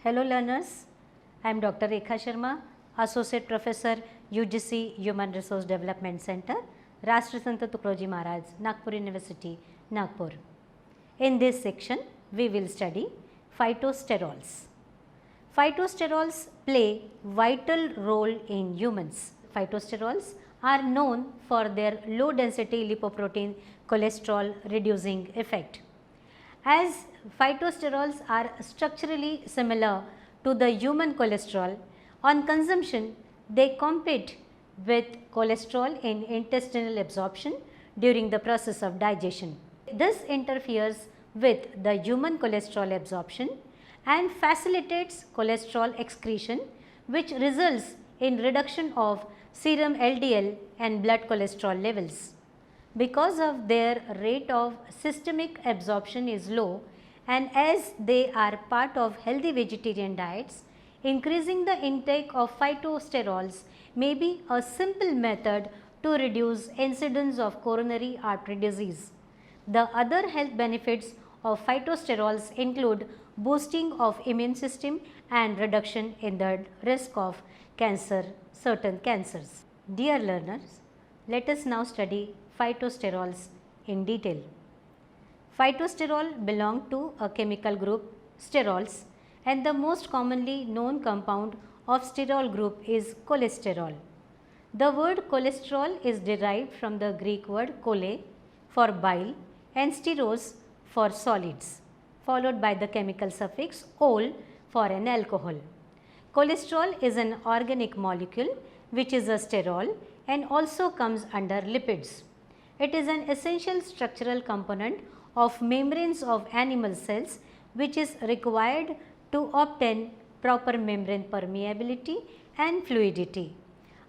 Hello learners, I am Dr. Rekha Sharma, Associate Professor UGC Human Resource Development Center, Rashtra Sant Tukaroji Maharaj, Nagpur University, Nagpur. In this section, we will study phytosterols. Phytosterols play vital role in humans. Phytosterols are known for their low density lipoprotein cholesterol reducing effect. As phytosterols are structurally similar to the human cholesterol, on consumption they compete with cholesterol in intestinal absorption during the process of digestion. This interferes with the human cholesterol absorption and facilitates cholesterol excretion, which results in reduction of serum LDL and blood cholesterol levels. Because of their rate of systemic absorption is low and as they are part of healthy vegetarian diets, increasing the intake of phytosterols may be a simple method to reduce incidence of coronary artery disease. The other health benefits of phytosterols include boosting of immune system and reduction in the risk of cancer, certain cancers. Dear learners, let us now study phytosterols in detail. Phytosterol belong to a chemical group sterols and the most commonly known compound of sterol group is cholesterol. The word cholesterol is derived from the Greek word chole for bile and steros for solids, followed by the chemical suffix ol for an alcohol. Cholesterol is an organic molecule which is a sterol and also comes under lipids. It is an essential structural component of membranes of animal cells which is required to obtain proper membrane permeability and fluidity.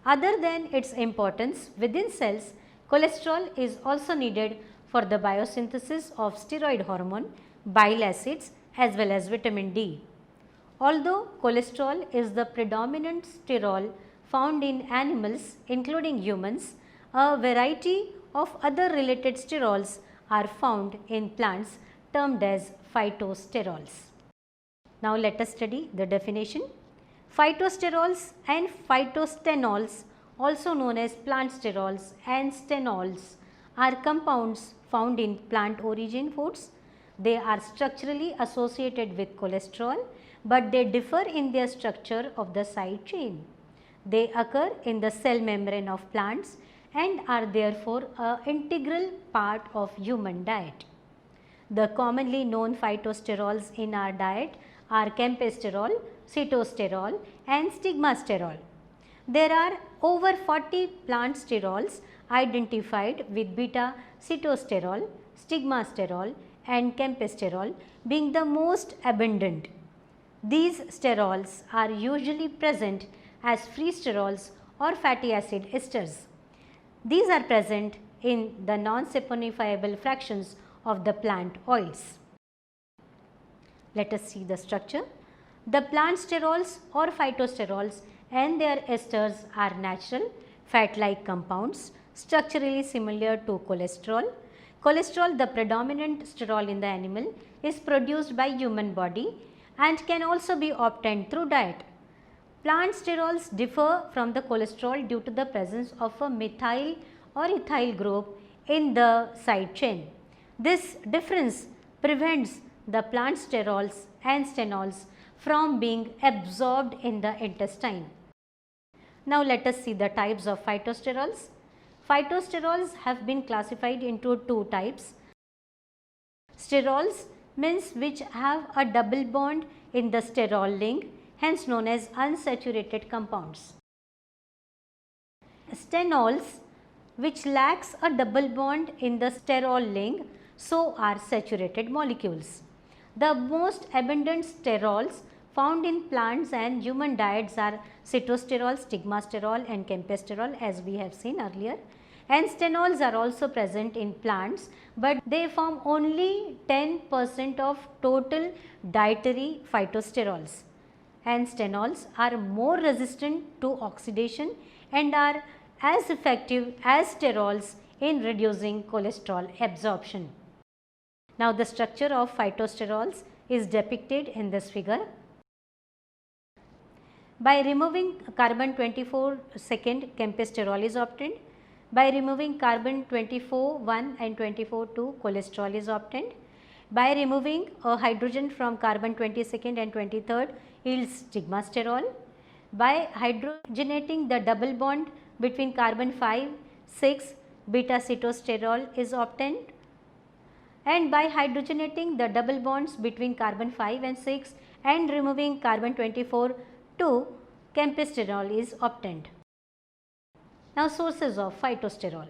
Other than its importance within cells, cholesterol is also needed for the biosynthesis of steroid hormone, bile acids as well as vitamin D. Although cholesterol is the predominant sterol found in animals including humans, a variety of other related sterols are found in plants termed as phytosterols. Now let us study the definition. Phytosterols and phytostenols, also known as plant sterols and stenols, are compounds found in plant origin foods. They are structurally associated with cholesterol, but they differ in their structure of the side chain. They occur in the cell membrane of plants and are therefore an integral part of human diet. The commonly known phytosterols in our diet are campesterol, sitosterol and stigmasterol. There are over 40 plant sterols identified with beta sitosterol, stigmasterol and campesterol being the most abundant. These sterols are usually present as free sterols or fatty acid esters. These are present in the non-saponifiable fractions of the plant oils. Let us see the structure. The plant sterols or phytosterols and their esters are natural fat-like compounds structurally similar to cholesterol. Cholesterol, the predominant sterol in the animal, is produced by human body and can also be obtained through diet. Plant sterols differ from the cholesterol due to the presence of a methyl or ethyl group in the side chain. This difference prevents the plant sterols and stenols from being absorbed in the intestine. Now let us see the types of phytosterols. Phytosterols have been classified into two types. Sterols means which have a double bond in the sterol link, hence known as unsaturated compounds. Stenols which lacks a double bond in the sterol link, so are saturated molecules. The most abundant sterols found in plants and human diets are sitosterol, stigmasterol and campesterol as we have seen earlier, and stenols are also present in plants, but they form only 10% of total dietary phytosterols. And stenols are more resistant to oxidation and are as effective as sterols in reducing cholesterol absorption. Now the structure of phytosterols is depicted in this figure. By removing carbon 24 second, campesterol is obtained. By removing carbon 24 1 and 24 2, cholesterol is obtained. By removing a hydrogen from carbon 22nd and 23rd yields stigmasterol. By hydrogenating the double bond between carbon 5, 6, beta cetosterol is obtained, and by hydrogenating the double bonds between carbon 5 and 6 and removing carbon 24, 2, campesterol is obtained. Now, sources of phytosterol.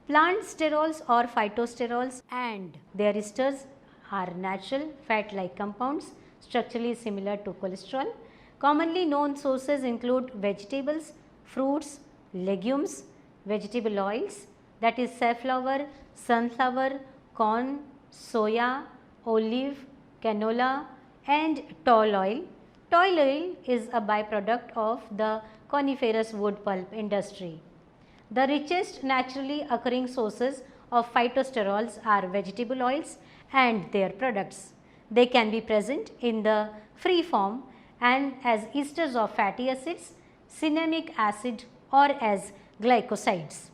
Plant sterols or phytosterols and their esters are natural fat-like compounds structurally similar to cholesterol. Commonly known sources include vegetables, fruits, legumes, vegetable oils, that is safflower, sunflower, corn, soya, olive, canola and tall oil. Tall oil is a byproduct of the coniferous wood pulp industry. The richest naturally occurring sources of phytosterols are vegetable oils and their products. They can be present in the free form and as esters of fatty acids, cinnamic acid or as glycosides.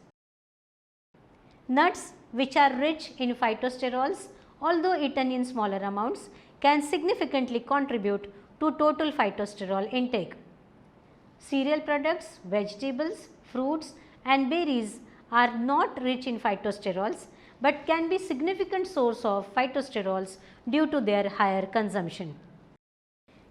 Nuts, which are rich in phytosterols, although eaten in smaller amounts, can significantly contribute to total phytosterol intake. Cereal products, vegetables, fruits and berries are not rich in phytosterols, but can be significant source of phytosterols due to their higher consumption.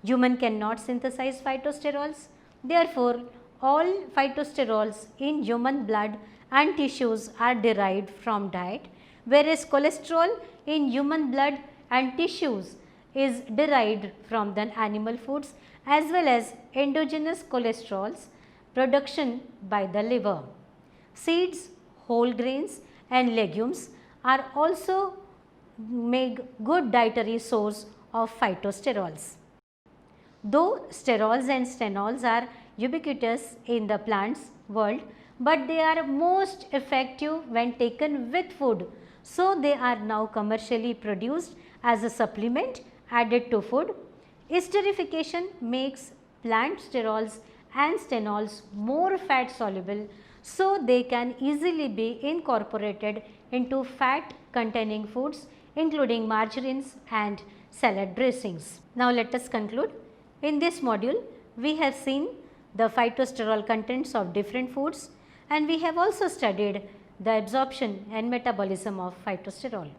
Human cannot synthesize phytosterols, therefore, all phytosterols in human blood and tissues are derived from diet, whereas cholesterol in human blood and tissues is derived from the animal foods as well as endogenous cholesterols production by the liver. Seeds, whole grains and legumes are also make good dietary source of phytosterols. Though sterols and stenols are ubiquitous in the plants world, but they are most effective when taken with food. So, they are now commercially produced as a supplement added to food. Esterification makes plant sterols and stenols more fat soluble, so they can easily be incorporated into fat containing foods including margarines and salad dressings. Now, let us conclude. In this module, we have seen the phytosterol contents of different foods and we have also studied the absorption and metabolism of phytosterol.